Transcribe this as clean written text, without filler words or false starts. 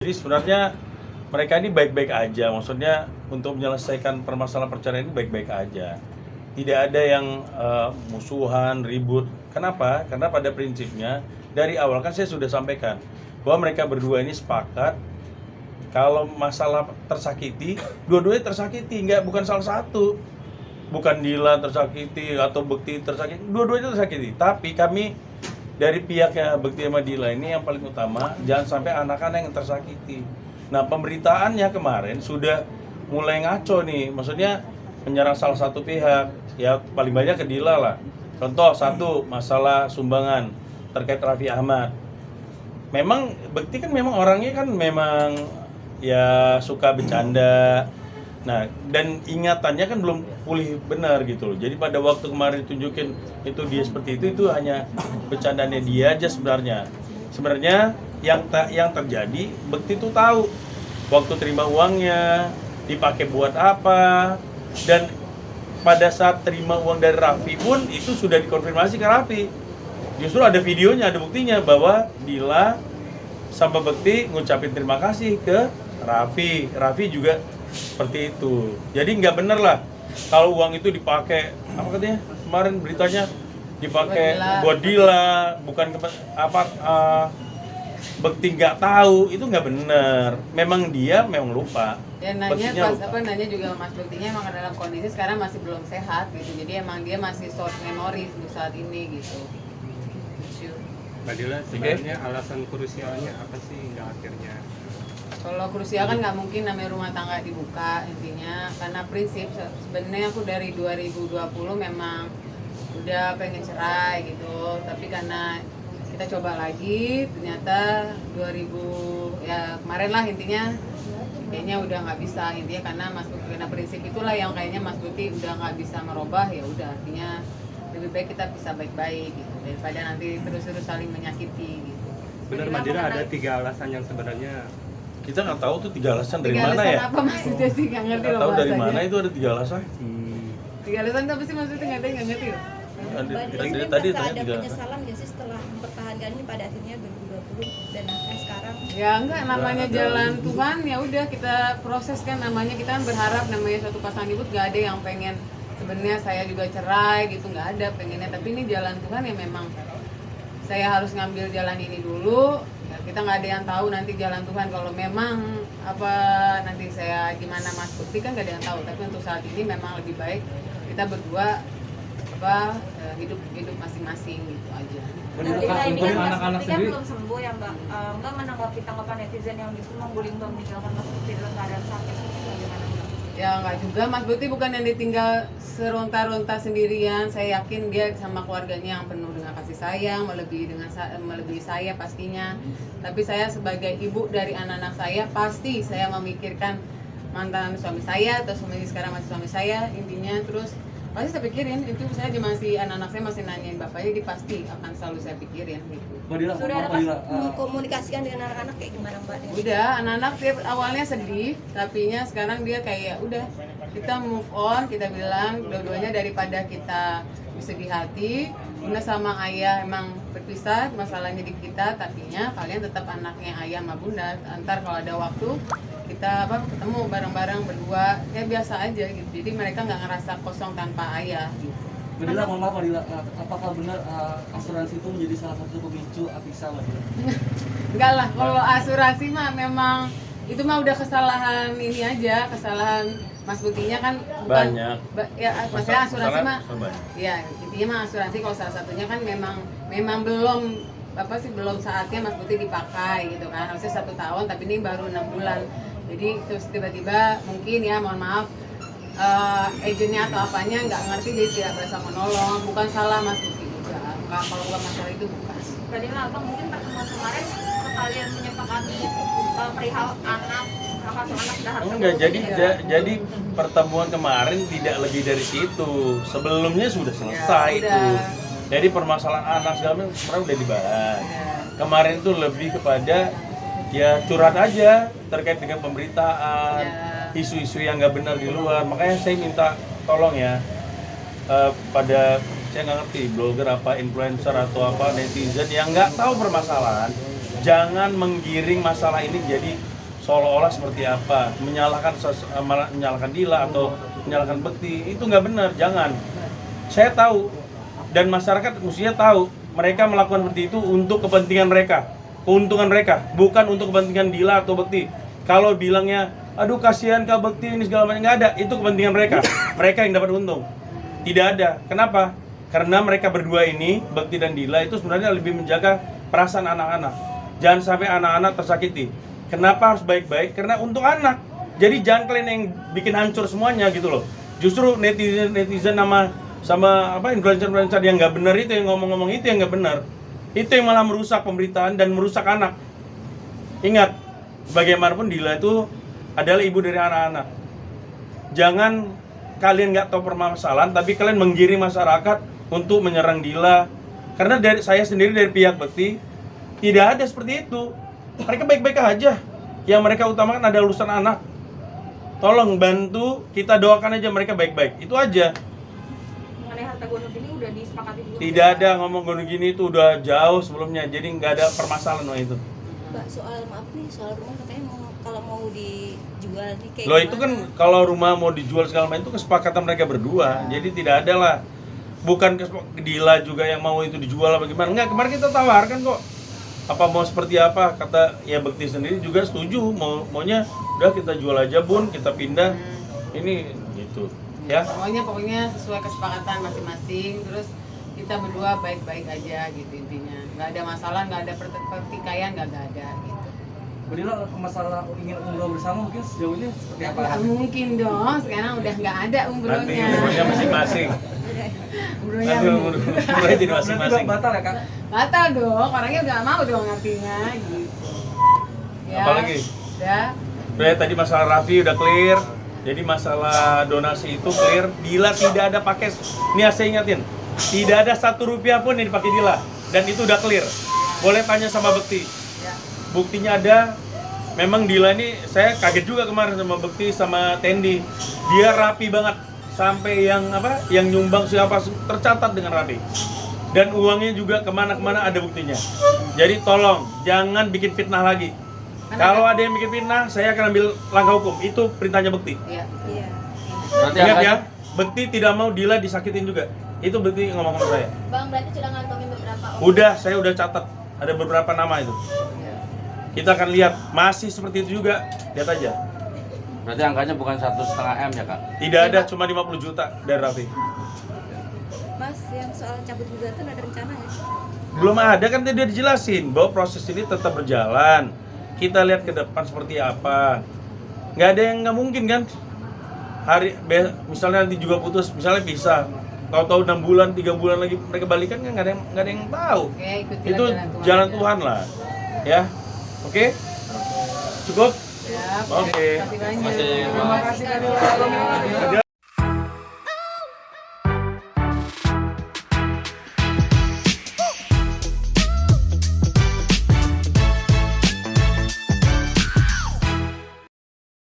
Jadi sebenarnya mereka ini baik-baik aja, maksudnya untuk menyelesaikan permasalahan perceraian ini baik-baik aja. Tidak ada yang musuhan, ribut. Kenapa? Karena pada prinsipnya dari awal kan saya sudah sampaikan bahwa mereka berdua ini sepakat kalau masalah tersakiti, dua-duanya tersakiti, bukan salah satu. Bukan Dila tersakiti atau Bekti tersakiti, dua-duanya tersakiti. Tapi kami dari pihaknya Bekti sama Dila ini yang paling utama jangan sampai anak-anak yang tersakiti. Nah, pemberitaannya kemarin sudah mulai ngaco nih, maksudnya menyerang salah satu pihak, ya paling banyak ke Dila lah. Contoh satu, masalah sumbangan terkait Raffi Ahmad. Memang Bekti kan memang orangnya kan memang ya suka bercanda. Nah, dan ingatannya kan belum pulih benar gitu loh. Jadi pada waktu kemarin tunjukin itu dia seperti itu hanya bercandanya dia aja sebenarnya. Sebenarnya yang terjadi Bekti tuh tahu waktu terima uangnya dipakai buat apa, dan pada saat terima uang dari Raffi pun itu sudah dikonfirmasi ke Raffi. Justru ada videonya, ada buktinya bahwa Dila sama Bekti ngucapin terima kasih ke Raffi. Raffi juga seperti itu. Jadi nggak bener lah kalau uang itu dipakai, apa katanya kemarin beritanya, dipakai buat Dila, bukan Bekti nggak tahu, itu nggak bener. Memang dia memang lupa. Ya nanya nanya juga Mas Bektinya emang dalam kondisi sekarang masih belum sehat gitu. Jadi emang dia masih short memory untuk saat ini gitu. Mbak Dila, sebenarnya alasan krusialnya apa sih hingga akhirnya? Kalau krusial kan nggak mungkin namanya rumah tangga dibuka, intinya karena prinsip sebenarnya aku dari 2020 memang udah pengen cerai gitu, tapi karena kita coba lagi ternyata 2000 ya kemarin lah intinya kayaknya udah nggak bisa, intinya karena Mas Bukti, karena prinsip itulah yang kayaknya Mas Bukti udah nggak bisa merubah, ya udah artinya lebih baik kita bisa baik-baik gitu daripada nanti terus-terus saling menyakiti gitu. Benar Mbak Dila, ada 3 alasan yang sebenarnya Kita nggak tahu tuh 3 alasan dari Tiga mana alasan ya? apa maksudnya sih, nggak ngerti Nggak loh tahu dari bahasanya. mana itu ada 3 alasan. 3 alasan itu apa sih maksudnya, nggak ngerti loh. Tadi ada tiga. penyesalan nggak sih setelah mempertahankan ini pada akhirnya 2020 dan akhirnya sekarang? Ya enggak, namanya jalan Tuhan ya udah kita proses kan, namanya kita kan berharap namanya suatu pasangan hidup, nggak ada yang pengen sebenarnya saya juga cerai gitu, nggak ada pengennya, tapi ini jalan Tuhan yang memang saya harus ngambil jalan ini dulu. Ya, kita nggak ada yang tahu nanti jalan Tuhan, kalau memang apa nanti saya gimana Mas Bukti kan nggak ada yang tahu, tapi untuk saat ini memang lebih baik kita berdua hidup masing-masing gitu aja. Untuk anak-anak sendiri belum sembuh ya Mbak, Mbak menanggapi tanggapan netizen yang justru mengguling Mbak meninggalkan Mas Bukti dalam keadaan sakit, bagaimana Mbak? Ya enggak juga, Mas Bukti bukan yang ditinggal seronta-ronta sendirian. Saya yakin dia sama keluarganya yang penuh dengan kasih sayang, melebihi saya pastinya. Tapi saya sebagai ibu dari anak-anak saya, pasti saya memikirkan mantan suami saya atau sekarang masih suami saya, intinya terus pasti saya pikirin itu. Saya masih, anak-anak saya masih nanyain bapaknya, dia pasti akan selalu saya pikirin gitu. Sudah ada mengkomunikasikan dengan anak-anak kayak gimana Mbak? Udah, anak-anak dia awalnya sedih, tapinya sekarang dia kayak udah kita move on, kita bilang dua-duanya daripada kita bersedih hati, bunda sama ayah emang berpisah, masalahnya di kita, tapinya kalian tetap anaknya ayah sama bunda. Antar kalau ada waktu kita ketemu bareng-bareng berdua, kayak biasa aja gitu. Jadi mereka nggak ngerasa kosong tanpa ayah gitu. Mbak Dila, mohon maaf Mbak Dila, apakah benar asuransi itu menjadi salah satu pemicu Apiksa Mbak Dila? Enggak lah, kalau asuransi mah memang itu mah udah kesalahan ini aja, kesalahan Mas Buktinya kan bukan Banyak. Ya maksudnya asuransi mah banyak. ya intinya mah asuransi kalau salah satunya kan memang belum belum saatnya Mas Bukti dipakai gitu kan, harusnya 1 tahun tapi ini baru 6 bulan. Jadi terus tiba-tiba mungkin ya mohon maaf agennya atau apanya nggak ngerti, jadi tidak bisa menolong. Bukan salah Mas Bukti juga, kalau bukan masalah itu bukan. Berarti Abang mungkin pertemuan kemarin sekalian menyepakati perihal anak, hak asuh anak dan Enggak, jadi pertemuan kemarin tidak lebih dari situ. Sebelumnya sudah selesai Ya, itu. udah. Jadi permasalahan anak segala macam sebenarnya udah dibahas. Ya. Kemarin tuh lebih kepada ya curhat aja terkait dengan pemberitaan, Ya. isu-isu yang nggak benar di luar. Makanya saya minta tolong ya pada, saya nggak ngerti blogger apa, influencer atau apa, netizen yang nggak tahu permasalahan, jangan menggiring masalah ini jadi seolah-olah seperti apa, menyalahkan Dila atau menyalahkan Bekti, itu nggak benar, jangan. Saya tahu dan masyarakat mestinya tahu mereka melakukan seperti itu untuk kepentingan mereka, keuntungan mereka, bukan untuk kepentingan Dila atau Bekti. Kalau bilangnya, aduh kasihan Kak Bekti ini segala macam, nggak ada, itu kepentingan mereka, mereka yang dapat untung. Tidak ada. Kenapa? Karena mereka berdua ini, Bekti dan Dila itu sebenarnya lebih menjaga perasaan anak-anak. Jangan sampai anak-anak tersakiti. Kenapa harus baik-baik? Karena untuk anak. Jadi jangan kalian yang bikin hancur semuanya gitu loh. Justru netizen sama influencer yang nggak benar itu, yang ngomong-ngomong itu yang nggak benar. Itu yang malah merusak pemberitaan dan merusak anak. Ingat, bagaimanapun Dila itu adalah ibu dari anak-anak. Jangan kalian nggak tahu permasalahan, tapi kalian menggiring masyarakat untuk menyerang Dila. Karena saya sendiri dari pihak Bekti tidak ada seperti itu. Mereka baik-baik aja. Yang mereka utamakan adalah urusan anak. Tolong bantu, kita doakan aja mereka baik-baik. Itu aja. Mengenai harta gonok ini udah disepakati dulu. Tidak ada ngomong gonok gini, itu udah jauh sebelumnya. Jadi nggak ada permasalahan itu. Mbak, soal maaf nih, soal rumah katanya kalau mau dijual nih kayak Loh itu kan kalau rumah mau dijual segala macam itu kesepakatan mereka berdua. Jadi tidak ada lah. Bukan Dila juga yang mau itu dijual apa gimana. Enggak, kemarin kita tawarkan kok. Apa mau seperti apa, kata ya Bekti sendiri juga setuju, maunya udah kita jual aja Bun, kita pindah ini gitu ya. Pokoknya sesuai kesepakatan masing-masing, terus kita berdua baik-baik aja gitu intinya. Nggak ada masalah, nggak ada pertikaian, nggak ada gitu. Mbak Dila, masalah ingin umroh bersama mungkin sejauh ini seperti apa? Nggak mungkin dong, sekarang udah nggak ada Nanti umrohnya. umurnya masing-masing. Umrohnya Nanti umurnya jadi masing-masing. Berarti batal ya Kak? batal dong, orangnya nggak mau dong artinya gitu. Ya, Apalagi? udah. Udah tadi masalah Raffi udah clear. Jadi masalah donasi itu clear. Dila tidak ada pakai. Ini saya ingatin, tidak ada 1 rupiah pun yang dipakai Dila. Dan itu udah clear. Boleh tanya sama Bekti. Ya. Buktinya ada. Memang Dila ini saya kaget juga kemarin sama Bekti sama Tendi. Dia rapi banget sampai yang nyumbang siapa tercatat dengan rapi. Dan uangnya juga kemana-kemana ada buktinya. Jadi tolong jangan bikin fitnah lagi. Kalau ada yang bikin fitnah, saya akan ambil langkah hukum. Itu perintahnya Bekti. Iya. Iya. Berarti Ingat angkanya- ya, Bekti tidak mau Dila disakitin juga. Itu Bekti ngomong sama saya. Bang, berarti sudah ngantongin beberapa Udah, saya udah catat. Ada beberapa nama itu. Iya. Kita akan lihat masih seperti itu juga. Lihat aja. Berarti angkanya bukan 1,5 M ya Kak? Tidak ada, cuma 50 juta dari Raffi. Mas, yang soal cabut gugatan ada rencana nggak sih? Belum ada, kan tadi udah dijelasin bahwa proses ini tetap berjalan. Kita lihat ke depan seperti apa. Nggak ada yang nggak mungkin kan. Misalnya nanti juga putus, misalnya pisah. Tahu-tahu 6 bulan, 3 bulan lagi mereka balikan kan nggak ada yang tahu. Oke, ikutilah Itu jalan aja. Tuhan lah. Ya. Oke? Cukup? Siap. Oke. Terima kasih banyak. Terima kasih Kak Dila.